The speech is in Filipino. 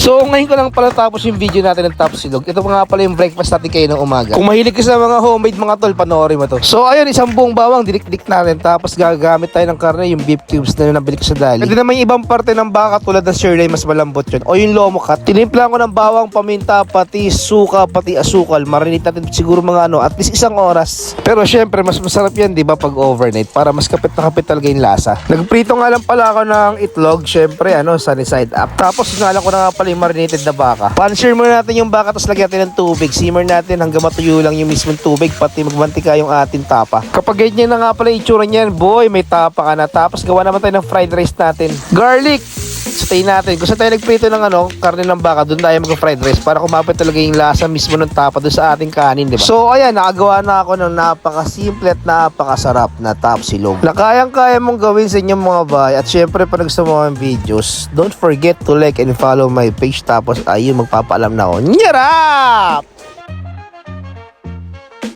So ngayon ko lang pala tapos yung video natin ng top silog. Ito pa nga pala yung breakfast natin kayo ng umaga. Kung mahilig ka sa mga homemade mga tol, panoorin mo to. So ayun, isang buong bawang dinik-dik natin. Tapos gagamit tayo ng karne, yung beef cubes na nabili ko sa Dali. Hindi naman yung ibang parte ng baka tulad ng sirloin, mas malambot yun. O yung lomo cut. Tinimpla ko ng bawang, paminta, pati suka, pati asukal. Marinate natin siguro mga at least isang oras. Pero syempre mas masarap yan, di ba, pag overnight, para mas kapit na kapit talaga yung lasa. Nagprito nga lang pala ako ng itlog, syempre sunny side up. Tapos sinala ko na nga pala yung marinated na baka. Pan-sear muna natin yung baka, tapos lagyan natin ng tubig. Simmer natin hanggang matuyo lang yung mismong tubig, pati magmantika yung ating tapa. Kapag ganyan na nga pala yung itsura niyan, boy, may tapa ka na. Tapos gawa naman tayo ng fried rice natin. Garlic! Stay natin. Kung saan tayo nagprito ng karne ng baka, doon tayo mag-fried rice para kumapit talaga yung lasa mismo ng tapa doon sa ating kanin, di ba? So ayan, nakagawa na ako ng napakasimple at napakasarap na top silog na kayang-kaya mong gawin sa inyong mga bahay. At syempre, pag gusto mo ang videos, don't forget to like and follow my page. Tapos ayun, magpapaalam na ako. Nyarap!